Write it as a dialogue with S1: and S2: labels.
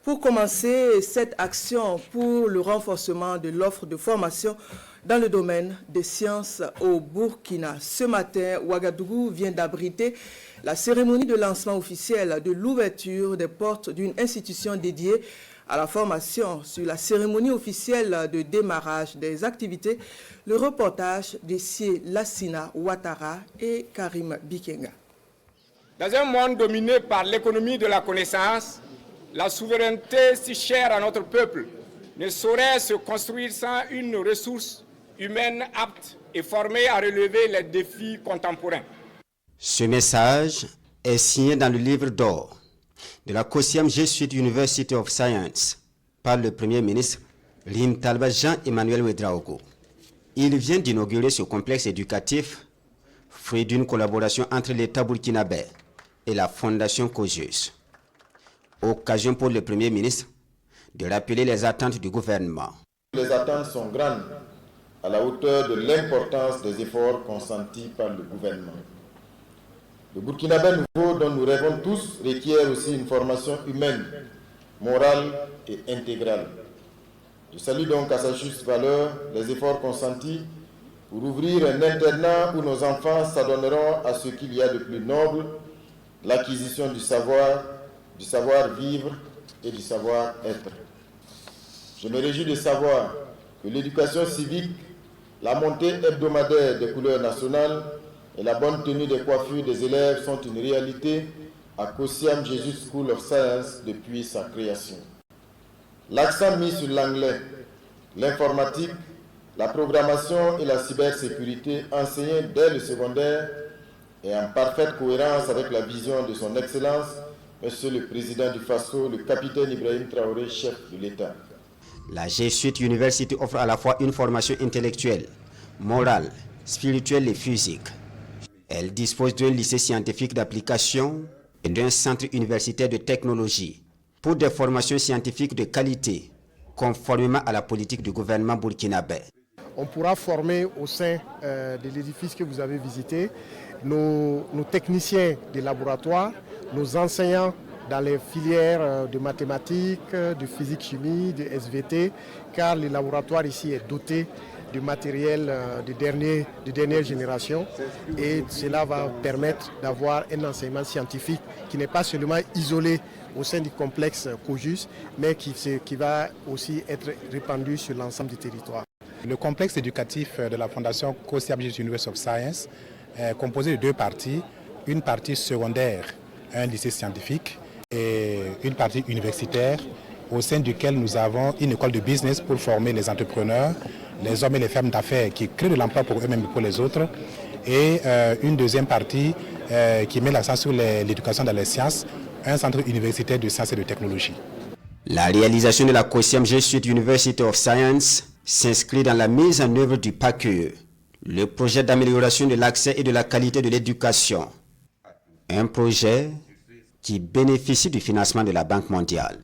S1: Pour commencer cette action pour le renforcement de l'offre de formation dans le domaine des sciences au Burkina, ce matin, Ouagadougou vient d'abriter la cérémonie de lancement officiel de l'ouverture des portes d'une institution dédiée à la formation. Sur la cérémonie officielle de démarrage des activités, le reportage de Sié Lassina Ouattara et Karim Bikenga.
S2: Dans un monde dominé par l'économie de la connaissance, la souveraineté si chère à notre peuple ne saurait se construire sans une ressource humaine apte et formée à relever les défis contemporains.
S3: Ce message est signé dans le livre d'or de la Kossiam Jesuit University of Science par le Premier ministre Lim Talba Jean-Emmanuel Ouedraogo. Il vient d'inaugurer ce complexe éducatif, fruit d'une collaboration entre l'État burkinabé et la Fondation COJUS. Occasion pour le Premier ministre de rappeler les attentes du gouvernement.
S4: Les attentes sont grandes, à la hauteur de l'importance des efforts consentis par le gouvernement. Le Burkinabé nouveau dont nous rêvons tous requiert aussi une formation humaine, morale et intégrale. Je salue donc à sa juste valeur les efforts consentis pour ouvrir un internat où nos enfants s'adonneront à ce qu'il y a de plus noble, l'acquisition du savoir-vivre et du savoir-être. Je me réjouis de savoir que l'éducation civique, la montée hebdomadaire des couleurs nationales et la bonne tenue des coiffures des élèves sont une réalité à Kossiam Jesuit School of Science depuis sa création. L'accent mis sur l'anglais, l'informatique, la programmation et la cybersécurité enseignée dès le secondaire est en parfaite cohérence avec la vision de son Excellence, Monsieur le Président du Faso, le capitaine Ibrahim Traoré, chef de l'État.
S3: La Jesuit University offre à la fois une formation intellectuelle, morale, spirituelle et physique. Elle dispose d'un lycée scientifique d'application et d'un centre universitaire de technologie pour des formations scientifiques de qualité, conformément à la politique du gouvernement burkinabé.
S5: On pourra former au sein de l'édifice que vous avez visité nos techniciens des laboratoires, nos enseignants dans les filières de mathématiques, de physique-chimie, de SVT, car le laboratoire ici est doté de matériel de dernière génération et cela va permettre d'avoir un enseignement scientifique qui n'est pas seulement isolé au sein du complexe COJUS, mais qui va aussi être répandu sur l'ensemble du territoire.
S6: Le complexe éducatif de la Fondation Kossiam Jesuit University of Science est composé de deux parties, une partie secondaire, un lycée scientifique, et une partie universitaire au sein duquel nous avons une école de business pour former les entrepreneurs, les hommes et les femmes d'affaires qui créent de l'emploi pour eux-mêmes et pour les autres, et une deuxième partie qui met l'accent sur l'éducation dans les sciences, un centre universitaire de sciences et de technologie.
S3: La réalisation de la Kossiam Jesuit University of Science s'inscrit dans la mise en œuvre du PACUE, le projet d'amélioration de l'accès et de la qualité de l'éducation. Un projet qui bénéficie du financement de la Banque mondiale.